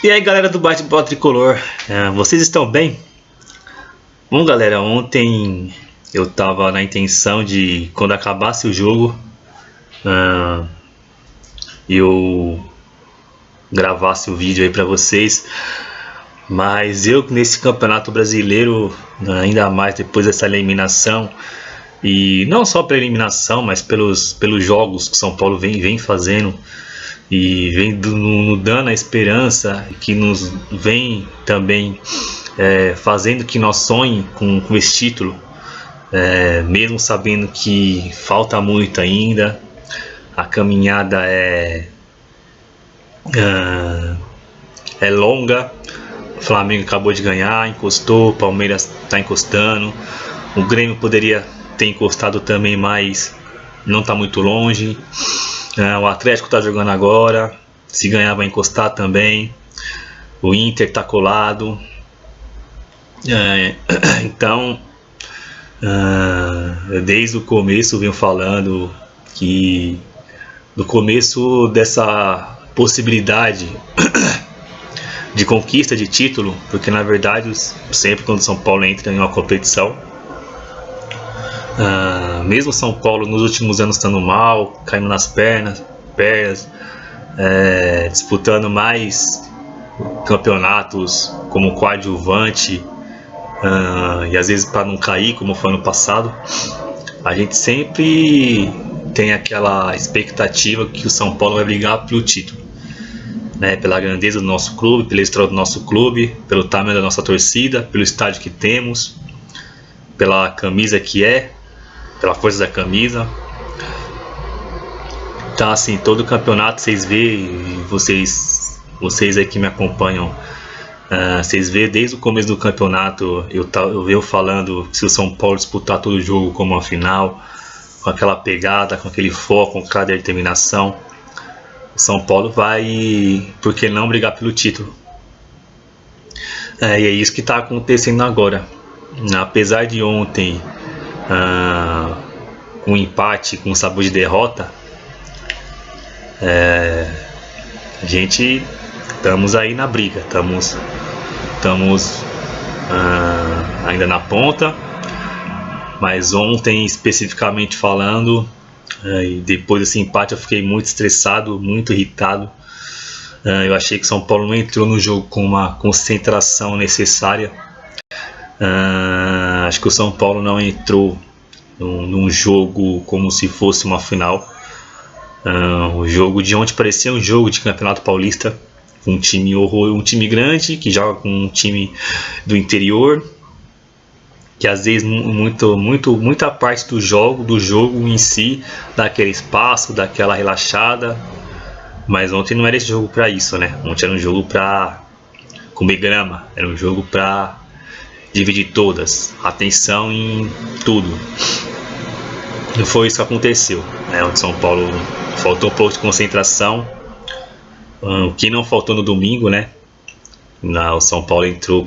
E aí galera do Bate-Bola Tricolor, vocês estão bem? Bom galera, ontem eu tava na intenção de, quando acabasse o jogo, eu gravasse o vídeo aí pra vocês. Mas eu nesse campeonato brasileiro, ainda mais depois dessa eliminação, e não só pela eliminação, mas pelos jogos que São Paulo vem fazendo, e vem nos dando a esperança, que nos vem também fazendo que nós sonhe com esse título, mesmo sabendo que falta muito ainda, a caminhada é longa. O Flamengo acabou de ganhar, encostou, o Palmeiras está encostando, o Grêmio poderia ter encostado também, mas não está muito longe. O Atlético está jogando agora, se ganhar vai encostar também. O Inter está colado. Então, desde o começo eu venho falando que no começo dessa possibilidade de conquista de título, porque na verdade sempre quando São Paulo entra em uma competição, mesmo São Paulo nos últimos anos estando mal, caindo nas pernas, disputando mais campeonatos como coadjuvante, e às vezes para não cair como foi no passado, a gente sempre tem aquela expectativa que o São Paulo vai brigar pelo título, pela grandeza do nosso clube, pela história do nosso clube, pelo tamanho da nossa torcida, pelo estádio que temos, pela camisa que pela força da camisa. Então assim, todo o campeonato vocês veem, vocês aí que me acompanham, vocês veem desde o começo do campeonato eu venho falando que se o São Paulo disputar todo o jogo como uma final, com aquela pegada, com aquele foco, com cada determinação, o São Paulo vai, por que não, brigar pelo título. E é isso que está acontecendo agora. Apesar de ontem um empate com sabor de derrota, a gente estamos aí na briga, estamos ainda na ponta. Mas ontem, especificamente falando, e depois desse empate eu fiquei muito estressado, muito irritado. Eu achei que São Paulo não entrou no jogo com uma concentração necessária. Acho que o São Paulo não entrou num jogo como se fosse uma final. O jogo de ontem parecia um jogo de Campeonato Paulista, um time grande que joga com um time do interior, que às vezes muita parte do jogo em si dá aquele espaço, dá aquela relaxada. Mas ontem não era esse jogo para isso, Ontem era um jogo para comer grama, era um jogo para dividir todas, atenção em tudo. E foi isso que aconteceu, Onde São Paulo faltou um pouco de concentração, o que não faltou no domingo, O São Paulo entrou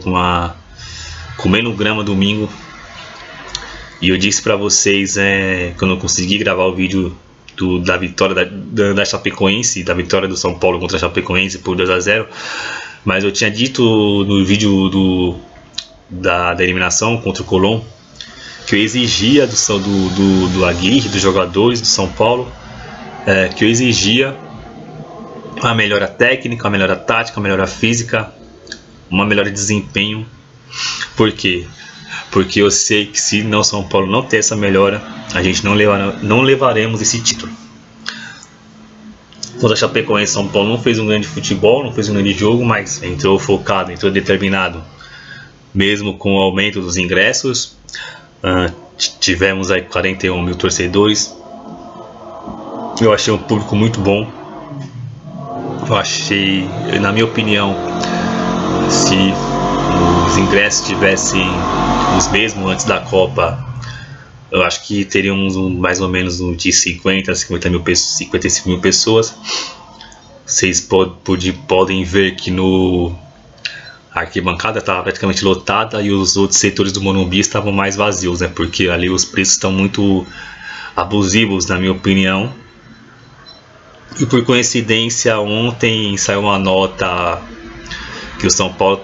comendo grama domingo. E eu disse para vocês, que eu não consegui gravar o vídeo da vitória da Chapecoense, da vitória do São Paulo contra a Chapecoense por 2-0, mas eu tinha dito no vídeo da eliminação contra o Colón que eu exigia do Aguirre, dos jogadores do São Paulo, que eu exigia uma melhora técnica, uma melhora tática, uma melhora física, uma melhora de desempenho. Por quê? Porque eu sei que se não São Paulo não ter essa melhora, a gente não levaremos esse título. Contra a Chapecoense, São Paulo não fez um grande futebol, não fez um grande jogo, mas entrou focado, entrou determinado. Mesmo com o aumento dos ingressos, tivemos aí 41 mil torcedores. Eu achei um público muito bom. Eu achei, na minha opinião, se os ingressos tivessem os mesmos antes da Copa, eu acho que teríamos mais ou menos de 55 mil pessoas. Vocês podem ver que a arquibancada estava praticamente lotada e os outros setores do Morumbi estavam mais vazios, porque ali os preços estão muito abusivos, na minha opinião. E por coincidência, ontem saiu uma nota que o São Paulo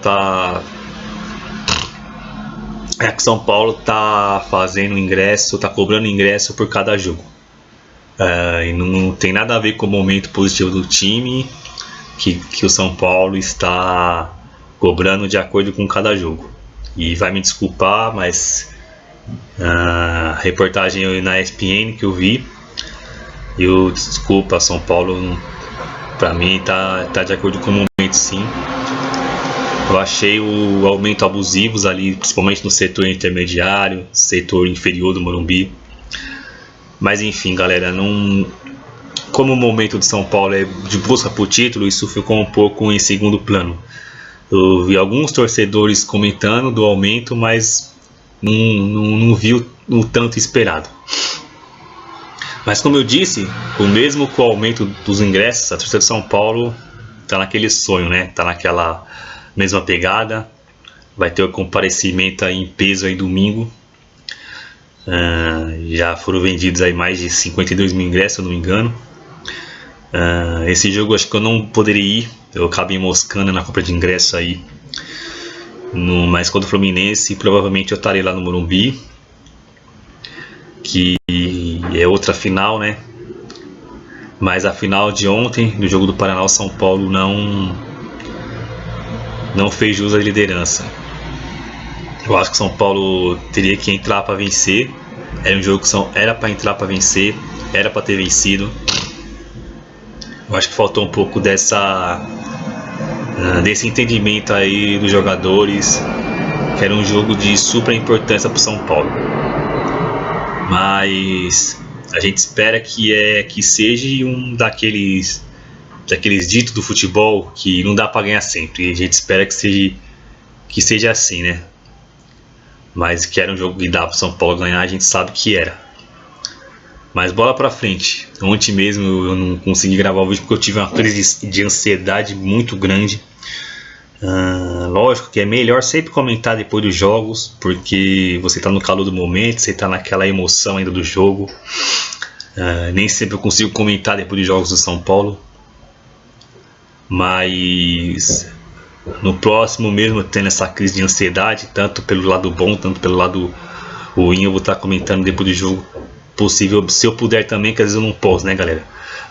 tá fazendo ingresso, tá cobrando ingresso por cada jogo. E não tem nada a ver com o momento positivo do time, que o São Paulo está cobrando de acordo com cada jogo. E vai me desculpar, mas a reportagem na ESPN que eu vi, desculpa, São Paulo, pra mim tá de acordo com o momento, sim. Eu achei o aumento abusivos ali, principalmente no setor intermediário, setor inferior do Morumbi. Mas enfim, galera, como o momento de São Paulo é de busca por título, isso ficou um pouco em segundo plano. Eu vi alguns torcedores comentando do aumento, mas não vi o tanto esperado. Mas como eu disse, mesmo com o aumento dos ingressos, a torcida de São Paulo está naquele sonho, né? Está naquela mesma pegada. Vai ter o comparecimento aí em peso aí domingo. Já foram vendidos aí mais de 52 mil ingressos, se eu não me engano. Esse jogo acho que eu não poderia ir, eu acabei moscando na compra de ingresso aí. Mas contra o Fluminense, provavelmente eu estarei lá no Morumbi, que é outra final, né? Mas a final de ontem, no jogo do Paraná, o São Paulo não fez jus à liderança. Eu acho que o São Paulo teria que entrar para vencer. Era um jogo que era para entrar para vencer, era para ter vencido. Eu acho que faltou um pouco desse entendimento aí dos jogadores, que era um jogo de super importância para o São Paulo. Mas a gente espera que seja um daqueles ditos do futebol que não dá para ganhar sempre. A gente espera que seja assim, né? Mas que era um jogo que dá para o São Paulo ganhar, a gente sabe que era. Mas bola pra frente. Ontem mesmo eu não consegui gravar o vídeo porque eu tive uma crise de ansiedade muito grande. Lógico que é melhor sempre comentar depois dos jogos, porque você está no calor do momento, você está naquela emoção ainda do jogo. Nem sempre eu consigo comentar depois dos jogos do São Paulo, mas no próximo mesmo, tendo essa crise de ansiedade, tanto pelo lado bom, tanto pelo lado ruim, eu vou estar comentando depois do jogo possível, se eu puder também, que às vezes eu não posso, né, galera?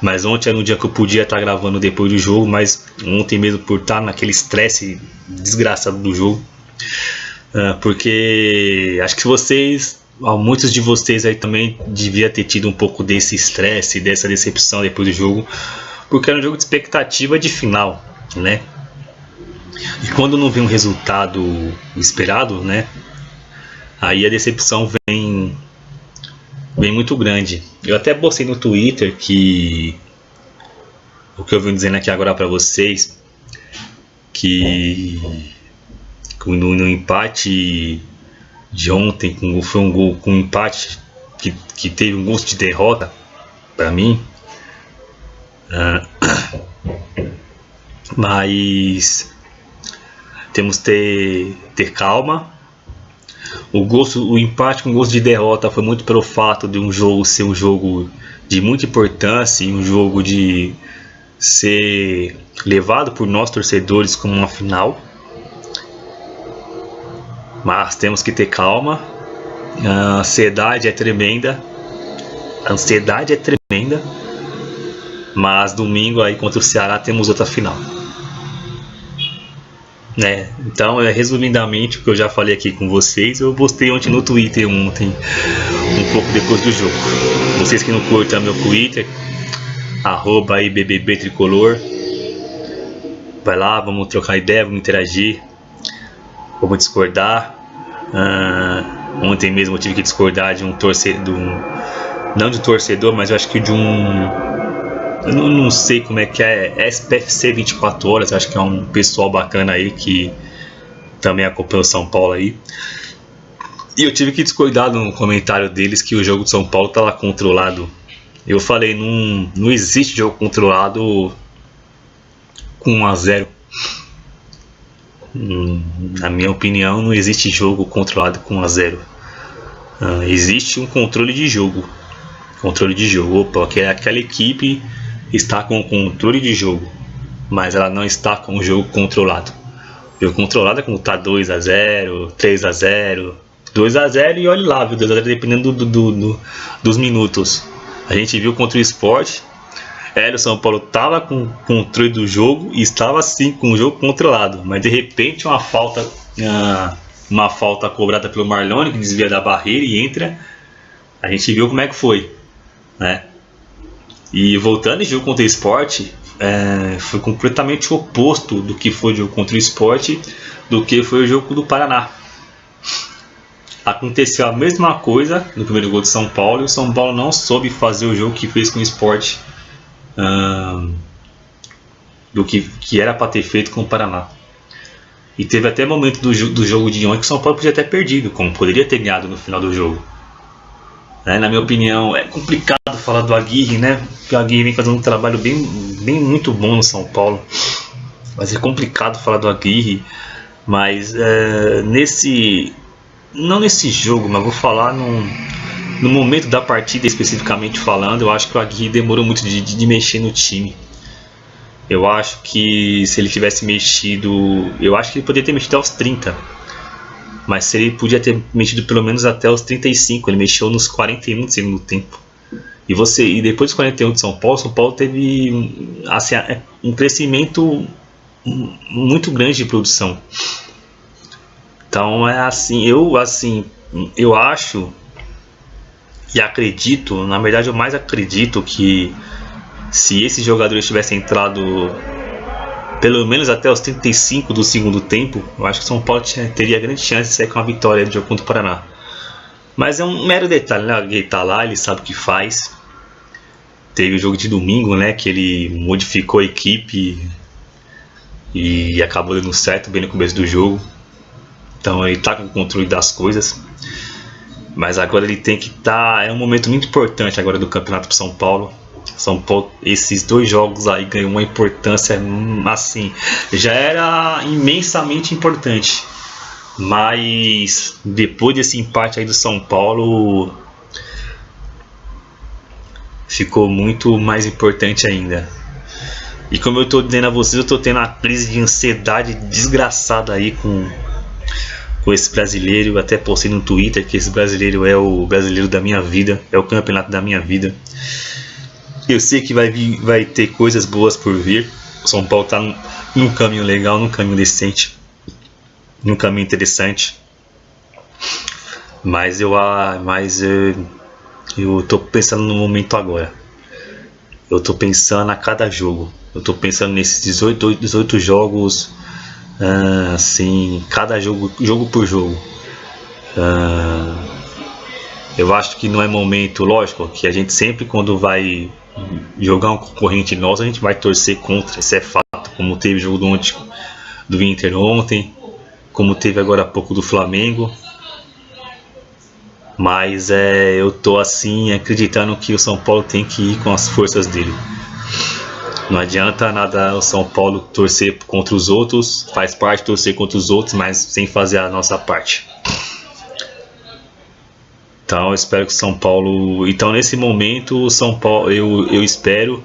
Mas ontem era um dia que eu podia estar gravando depois do jogo, mas ontem mesmo, por estar naquele estresse desgraçado do jogo, porque acho que muitos de vocês aí também devia ter tido um pouco desse estresse, dessa decepção depois do jogo, porque era um jogo de expectativa de final, né? E quando não vem um resultado esperado, né, aí a decepção vem muito grande. Eu até postei no Twitter que o que eu venho dizendo aqui agora para vocês, que no empate de ontem, foi um gol com um empate que teve um gosto de derrota para mim, mas temos que ter calma. O empate com gosto de derrota foi muito pelo fato de um jogo ser um jogo de muita importância e um jogo de ser levado por nós torcedores como uma final. Mas temos que ter calma. A ansiedade é tremenda. Mas domingo aí contra o Ceará temos outra final. Então, resumidamente, o que eu já falei aqui com vocês, eu postei ontem no Twitter, um pouco depois do jogo. Vocês que não curtam meu Twitter, @BBBtricolor, vai lá, vamos trocar ideia, vamos interagir, vamos discordar. Ontem mesmo eu tive que discordar de um torcedor, não de um torcedor, mas eu acho que de eu não sei como é que é, SPFC 24 horas, eu acho que é um pessoal bacana aí que também acompanha o São Paulo aí. E eu tive que discordar no comentário deles que o jogo de São Paulo estava controlado. Eu falei, não existe jogo controlado com 1-0. Na minha opinião, não existe jogo controlado com 1-0. Existe um controle de jogo. Opa, aquela equipe está com o controle de jogo, mas ela não está com o jogo controlado. O jogo controlado é quando está 2-0, 3-0, 2-0 e olha lá, viu? 2-0 dependendo dos minutos. A gente viu contra o Sport, o São Paulo estava com o controle do jogo e estava sim com o jogo controlado, mas de repente uma falta cobrada pelo Marlone, que desvia da barreira e entra. A gente viu como é que foi, né? E voltando ao jogo contra o Sport, foi completamente oposto do que foi o jogo contra o Sport, do que foi o jogo do Paraná. Aconteceu a mesma coisa no primeiro gol de São Paulo, e o São Paulo não soube fazer o jogo que fez com o Sport, do que era para ter feito com o Paraná. E teve até momento do jogo de ontem que o São Paulo podia ter perdido, como poderia ter ganhado no final do jogo. Na minha opinião, é complicado falar do Aguirre, né? Porque o Aguirre vem fazendo um trabalho bem muito bom no São Paulo. Mas é complicado falar do Aguirre. Mas não nesse jogo, mas vou falar no momento da partida especificamente falando. Eu acho que o Aguirre demorou muito de mexer no time. Eu acho que se ele tivesse mexido, eu acho que ele poderia ter mexido aos 30, mas se ele podia ter mexido pelo menos até os 35, ele mexeu nos 41 do segundo tempo. E depois dos 41 de São Paulo teve assim, um crescimento muito grande de produção. Então eu acho e acredito, na verdade eu mais acredito que se esses jogadores tivessem entrado pelo menos até os 35 do segundo tempo, eu acho que o São Paulo teria grande chance de sair com a vitória do jogo contra o Paraná. Mas é um mero detalhe, né? Ele tá lá, ele sabe o que faz. Teve o jogo de domingo, né? Que ele modificou a equipe e acabou dando certo bem no começo do jogo. Então ele tá com o controle das coisas. Mas agora ele tem que estar. É um momento muito importante agora do campeonato para São Paulo. São Paulo, esses 2 jogos aí ganham uma importância assim, já era imensamente importante, mas depois desse empate aí do São Paulo ficou muito mais importante ainda. E como eu tô dizendo a vocês, eu tô tendo uma crise de ansiedade desgraçada aí com esse brasileiro. Eu até postei no Twitter que esse brasileiro é o brasileiro da minha vida, é o campeonato da minha vida. Eu sei que vai ter coisas boas por vir. O São Paulo está num caminho legal, num caminho decente, num caminho interessante. Mas eu tô pensando no momento agora. Eu tô pensando a cada jogo. Eu tô pensando nesses 18 jogos, assim, cada jogo por jogo. Eu acho que não é momento, lógico, que a gente sempre quando vai jogar um concorrente nosso, a gente vai torcer contra, isso é fato, como teve o jogo do Inter ontem, como teve agora há pouco do Flamengo. Mas eu tô assim acreditando que o São Paulo tem que ir com as forças dele. Não adianta nada o São Paulo torcer contra os outros, faz parte torcer contra os outros, mas sem fazer a nossa parte. Então eu espero que o São Paulo. Então nesse momento o São Paulo eu espero,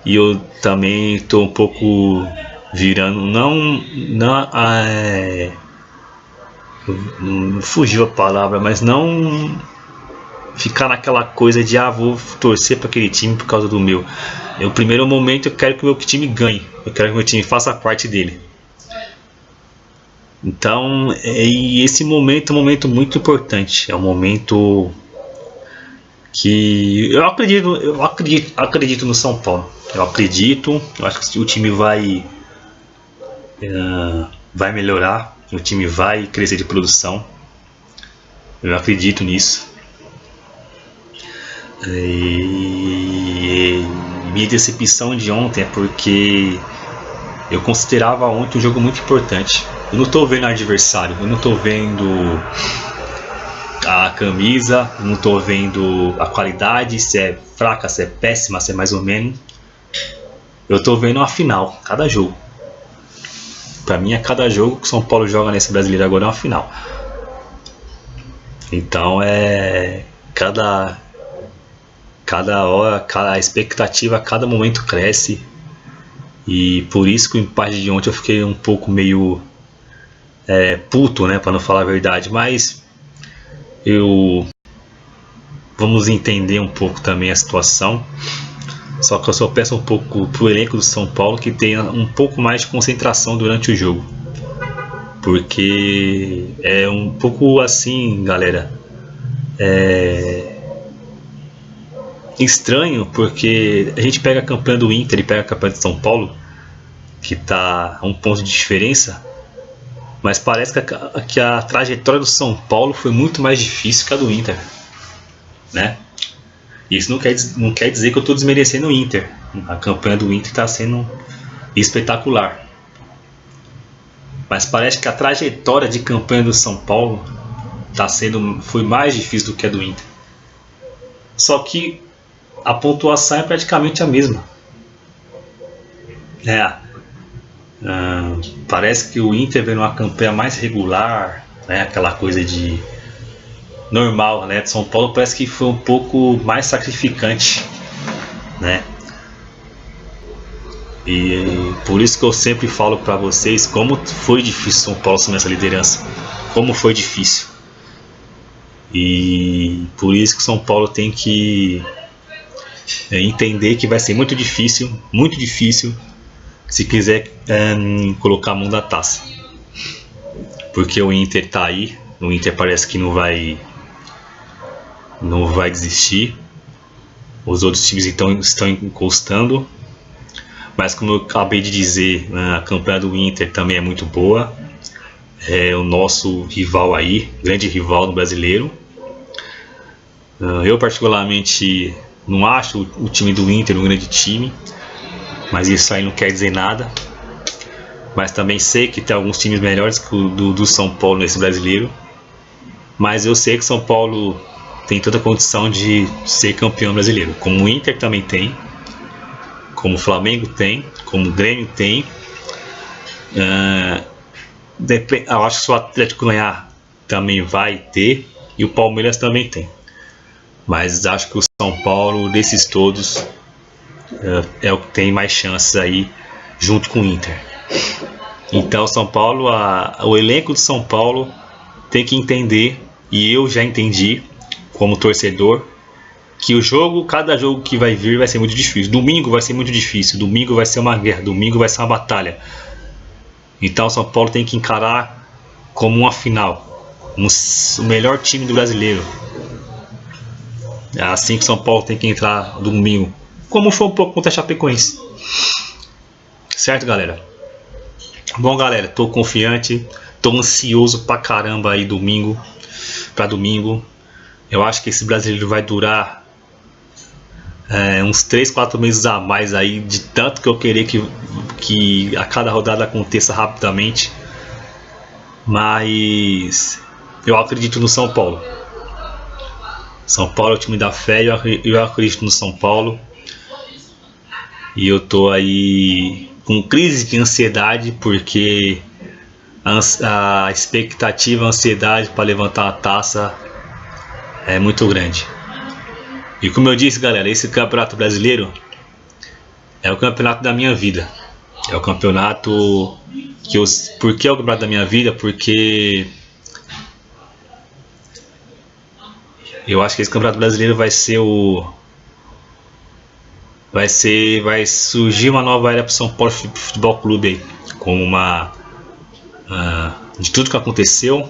e eu também estou um pouco virando. Fugiu a palavra, mas não ficar naquela coisa de vou torcer para aquele time por causa do meu. No primeiro momento eu quero que o meu time ganhe, eu quero que o meu time faça parte dele. Então, esse momento é um momento muito importante. É um momento que eu acredito no São Paulo. Eu acho que o time vai melhorar, o time vai crescer de produção. Eu acredito nisso. E minha decepção de ontem é porque eu considerava ontem um jogo muito importante. Eu não estou vendo o adversário, eu não estou vendo a camisa, eu não estou vendo a qualidade, se é fraca, se é péssima, se é mais ou menos. Eu estou vendo a final, cada jogo. Para mim, cada jogo que o São Paulo joga nesse brasileiro agora é uma final. Então cada hora, a expectativa a cada momento cresce. E por isso que o empate de ontem eu fiquei um pouco meio puto, né, para não falar a verdade. Mas vamos entender um pouco também a situação. Só que eu só peço um pouco pro elenco do São Paulo que tenha um pouco mais de concentração durante o jogo. Porque é um pouco assim, galera. Estranho, porque a gente pega a campanha do Inter e pega a campanha do São Paulo, que tá a um ponto de diferença, mas parece que a trajetória do São Paulo foi muito mais difícil que a do Inter, né? Isso não quer dizer que eu estou desmerecendo o Inter. A campanha do Inter está sendo espetacular, mas parece que a trajetória de campanha do São Paulo foi mais difícil do que a do Inter. Só que a pontuação é praticamente a mesma. Parece que o Inter vem numa campanha mais regular, né? Aquela coisa de normal, né? De São Paulo parece que foi um pouco mais sacrificante, né? E por isso que eu sempre falo para vocês como foi difícil São Paulo assumir essa liderança, como foi difícil. E por isso que São Paulo tem que entender que vai ser muito difícil se quiser colocar a mão da taça, porque o Inter está aí, o Inter parece que não vai desistir, os outros times estão encostando, mas como eu acabei de dizer, a campanha do Inter também é muito boa, é o nosso rival aí, grande rival no brasileiro. Eu particularmente não acho o time do Inter um grande time, mas isso aí não quer dizer nada. Mas também sei que tem alguns times melhores que o do São Paulo nesse brasileiro. Mas eu sei que São Paulo tem toda a condição de ser campeão brasileiro, como o Inter também tem, como o Flamengo tem, como o Grêmio tem. Eu acho que se o Atlético ganhar também vai ter, e o Palmeiras também tem. Mas acho que o São Paulo, desses todos, é o que tem mais chances aí, junto com o Inter. Então São Paulo, o elenco do São Paulo tem que entender, e eu já entendi como torcedor, que cada jogo que vai vir vai ser muito difícil. Domingo vai ser muito difícil, domingo vai ser uma guerra, domingo vai ser uma batalha. Então São Paulo tem que encarar como uma final, o melhor time do brasileiro. É assim que São Paulo tem que entrar domingo, como foi um pouco contra a Chapecoense. Certo, galera? Bom, galera, tô confiante, tô ansioso pra caramba aí domingo. Eu acho que esse brasileiro vai durar uns 3, 4 meses a mais aí, de tanto que eu querer que a cada rodada aconteça rapidamente. Mas eu acredito no São Paulo. São Paulo é o time da fé, eu acredito no São Paulo. E eu tô aí com crise de ansiedade, porque a expectativa, a ansiedade para levantar a taça é muito grande. E como eu disse, galera, esse campeonato brasileiro é o campeonato da minha vida. É o campeonato que por que é o campeonato da minha vida? Porque eu acho que esse campeonato brasileiro vai surgir uma nova era para o São Paulo Futebol Clube aí, com de tudo que aconteceu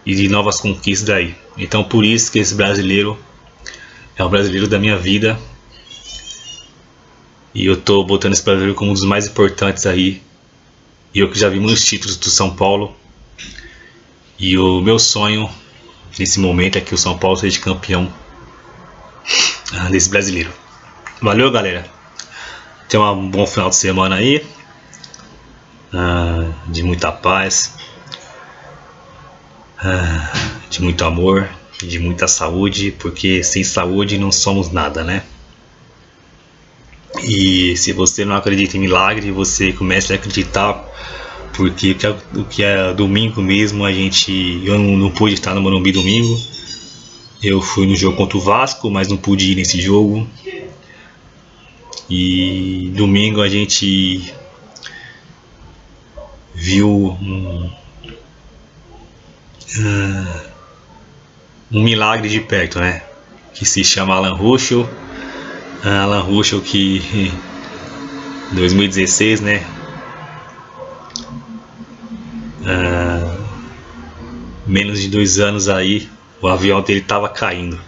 e de novas conquistas aí. Então por isso que esse brasileiro é o brasileiro da minha vida, e eu tô botando esse brasileiro como um dos mais importantes aí. E eu que já vi muitos títulos do São Paulo, e o meu sonho nesse momento é que o São Paulo seja campeão desse brasileiro. Valeu, galera, tenha um bom final de semana aí, de muita paz, de muito amor, de muita saúde, porque sem saúde não somos nada, né? E se você não acredita em milagre, você comece a acreditar, porque o que é domingo mesmo, eu não pude estar no Morumbi domingo, Eu fui no jogo contra o Vasco, mas não pude ir nesse jogo. E domingo a gente viu um milagre de perto, né? Que se chama Alan Ruschel. Alan Ruschel que em 2016, né? Menos de 2 anos aí, o avião dele estava caindo.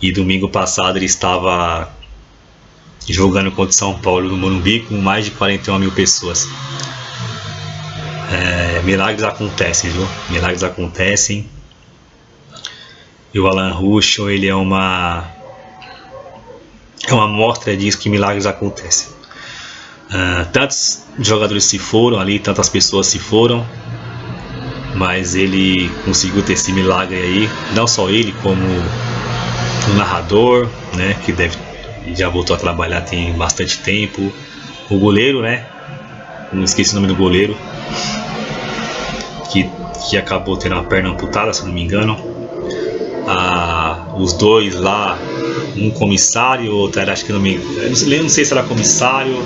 E domingo passado ele estava jogando contra São Paulo no Morumbi com mais de 41 mil pessoas. Milagres acontecem, viu? Milagres acontecem. E o Alan Ruschel, ele é uma mostra disso, que milagres acontecem. Tantos jogadores se foram ali, tantas pessoas se foram, mas ele conseguiu ter esse milagre aí. Não só ele, como o narrador, né, que já voltou a trabalhar tem bastante tempo. O goleiro, né, não esqueci o nome do goleiro, que acabou tendo a perna amputada, se não me engano. Os dois lá, um comissário, outro era, acho que não sei se era comissário.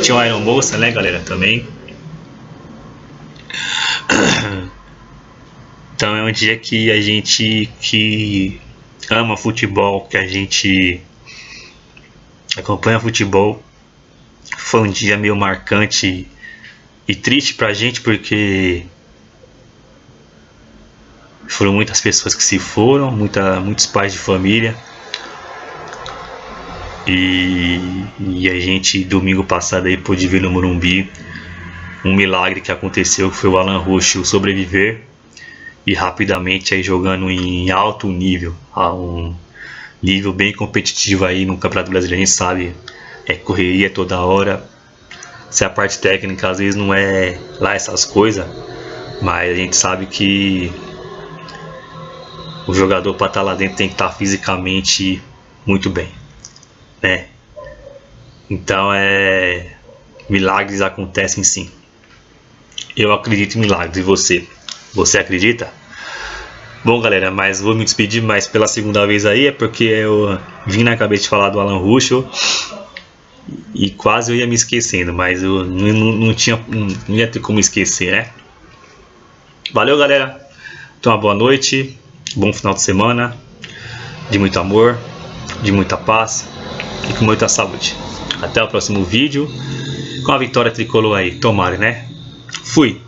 Tinha uma aeromoça, né, galera, também. Então é um dia que a gente que ama futebol, que a gente acompanha futebol, foi um dia meio marcante e triste pra gente, porque foram muitas pessoas que se foram, muitos pais de família. E a gente domingo passado aí pôde ver no Morumbi um milagre que aconteceu, que foi o Alan Ruschel sobreviver e rapidamente aí jogando em alto nível, a um nível bem competitivo aí no Campeonato Brasileiro. A gente sabe, correria toda hora. Se a parte técnica às vezes não é lá essas coisas, mas a gente sabe que o jogador para estar lá dentro tem que estar fisicamente muito bem, né? Então milagres acontecem sim. Eu acredito em milagres. E você? Você acredita? Bom, galera, mas vou me despedir mais pela segunda vez aí, porque eu vim na cabeça de falar do Alan Ruschel e quase eu ia me esquecendo, mas eu não ia ter como esquecer, né? Valeu, galera. Então, uma boa noite, bom final de semana, de muito amor, de muita paz e com muita saúde. Até o próximo vídeo, com a vitória tricolor aí, tomara, né? Fui!